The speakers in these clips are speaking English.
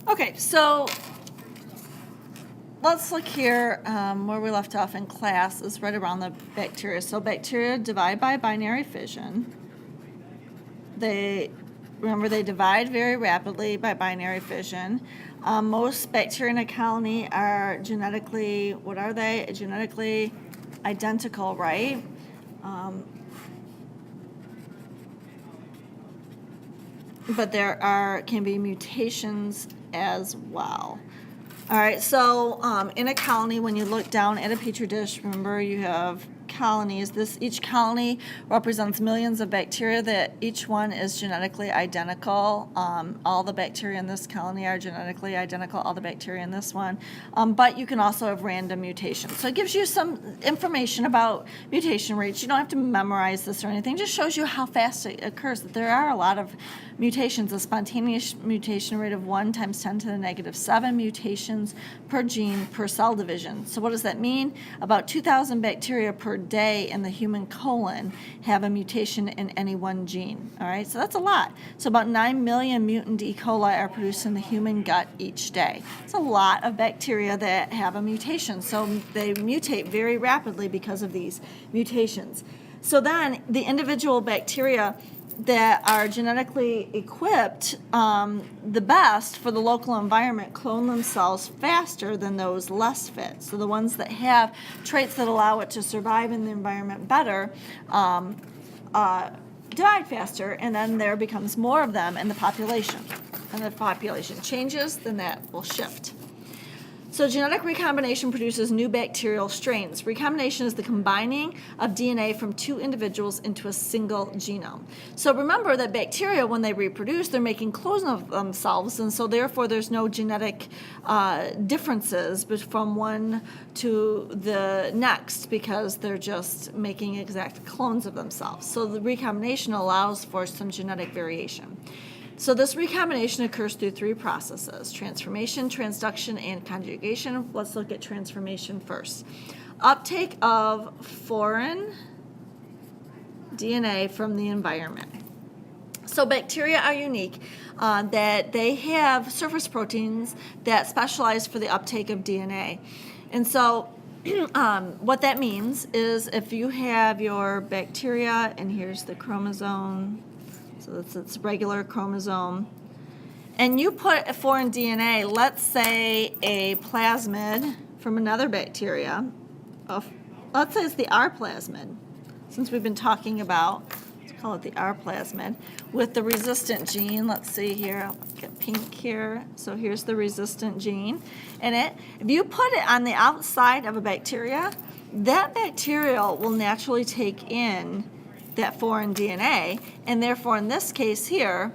Okay, so let's look here where we left off in class is right around the bacteria. So bacteria divide by binary fission. Remember, they divide very rapidly by binary fission. Most bacteria in a colony are genetically, what are they? Genetically identical, right? But there can be mutations as well. All right, so in a colony, when you look down at a petri dish, remember you have colonies. Each colony represents millions of bacteria that each one is genetically identical. All the bacteria in this colony are genetically identical, all the bacteria in this one. But you can also have random mutations. So it gives you some information about mutation rates. You don't have to memorize this or anything. It just shows you how fast it occurs. That there are a lot of mutations. A spontaneous mutation rate of 1 times 10 to the negative 7 mutations per gene per cell division. So what does that mean? About 2,000 bacteria per day in the human colon have a mutation in any one gene. All right, so that's a lot. So about 9 million mutant E. coli are produced in the human gut each day. It's a lot of bacteria that have a mutation. So they mutate very rapidly because of these mutations. So then the individual bacteria that are genetically equipped the best for the local environment clone themselves faster than those less fit. So the ones that have traits that allow it to survive in the environment better divide faster, and then there becomes more of them in the population. And the population changes, then that will shift. So genetic recombination produces new bacterial strains. Recombination is the combining of DNA from two individuals into a single genome. So remember that bacteria, when they reproduce, they're making clones of themselves, and so therefore there's no genetic differences from one to the next because they're just making exact clones of themselves. So the recombination allows for some genetic variation. So this recombination occurs through 3 processes: transformation, transduction, and conjugation. Let's look at transformation first. Uptake of foreign DNA from the environment. So bacteria are unique that they have surface proteins that specialize for the uptake of DNA. And so what that means is if you have your bacteria, and here's the chromosome, so that's its regular chromosome, and you put a foreign DNA, let's say a plasmid from another bacteria, let's say it's the R plasmid, since we've been talking about, let's call it the R plasmid, with the resistant gene. Let's see here, I'll get pink here, so here's the resistant gene in it. If you put it on the outside of a bacteria, that bacterial will naturally take in that foreign DNA, and therefore in this case here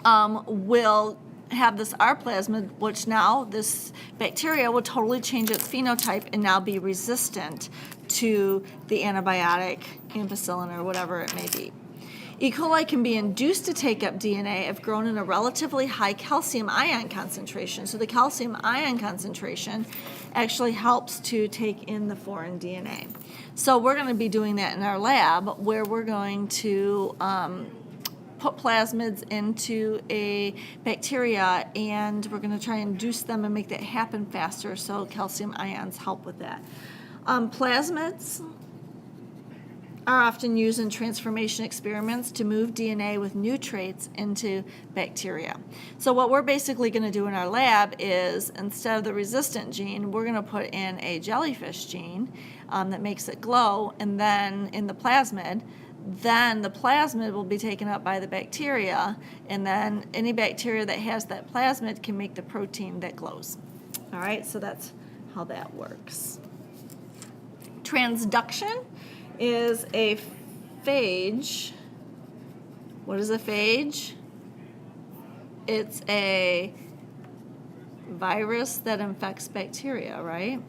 will have this R plasmid, which now this bacteria will totally change its phenotype and now be resistant to the antibiotic, ampicillin, or whatever it may be. E. coli can be induced to take up DNA if grown in a relatively high calcium ion concentration. So the calcium ion concentration actually helps to take in the foreign DNA. So we're going to be doing that in our lab, where we're going to put plasmids into a bacteria, and we're going to try and induce them and make that happen faster, so calcium ions help with that. Plasmids are often used in transformation experiments to move DNA with new traits into bacteria. So what we're basically going to do in our lab is, instead of the resistant gene, we're going to put in a jellyfish gene that makes it glow, and then in the plasmid, then the plasmid will be taken up by the bacteria, and then any bacteria that has that plasmid can make the protein that glows. All right, so that's how that works. Transduction is a phage. What is a phage? It's a virus that infects bacteria, right?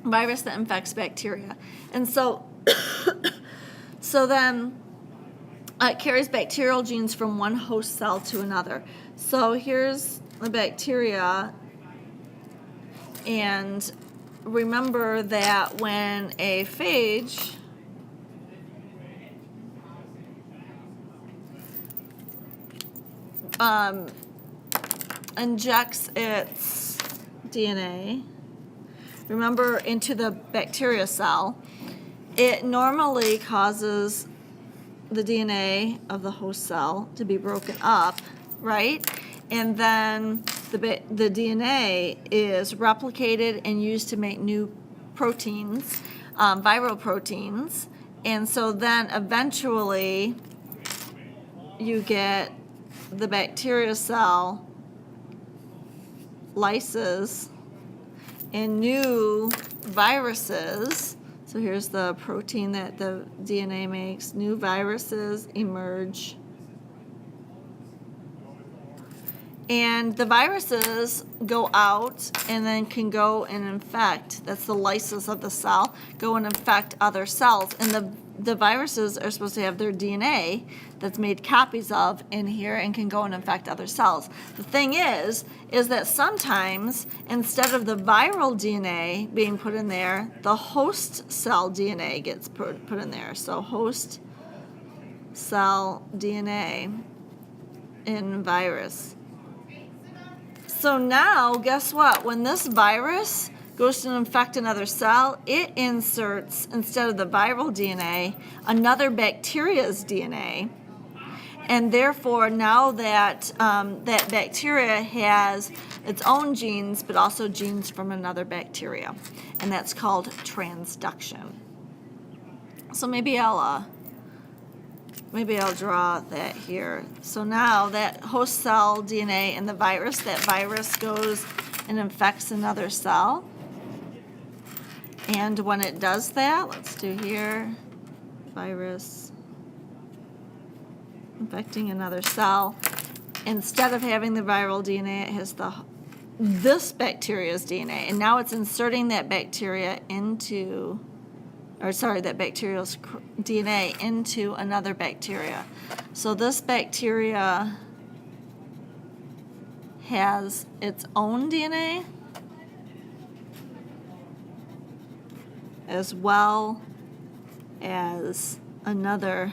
Virus that infects bacteria. And so then it carries bacterial genes from one host cell to another. So here's the bacteria, and remember that when a phage injects its DNA, remember, into the bacteria cell, it normally causes the DNA of the host cell to be broken up, right? And then the DNA is replicated and used to make new proteins, viral proteins. And so then eventually you get the bacteria cell lyses and new viruses. So here's the protein that the DNA makes. New viruses emerge. And the viruses go out and then can go and infect, that's the lysis of the cell, go and infect other cells. And the viruses are supposed to have their DNA that's made copies of in here and can go and infect other cells. The thing is that sometimes instead of the viral DNA being put in there, the host cell DNA gets put in there. So host cell DNA in virus. So now, guess what? When this virus goes to infect another cell, it inserts, instead of the viral DNA, another bacteria's DNA. And therefore, now that that bacteria has its own genes, but also genes from another bacteria. And that's called transduction. So maybe I'll draw that here. So now that host cell DNA and the virus, that virus goes and infects another cell. And when it does that, let's do here, virus infecting another cell. Instead of having the viral DNA, it has this bacteria's DNA. And now it's inserting that bacteria that bacterial's DNA into another bacteria. So this bacteria has its own DNA as well as another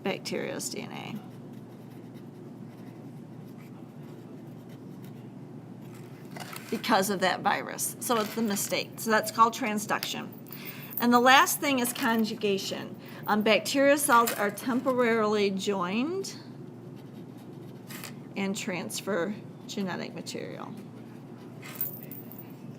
bacteria's DNA. Because of that virus. So it's the mistake. So that's called transduction. And the last thing is conjugation. Bacteria cells are temporarily joined and transfer genetic material.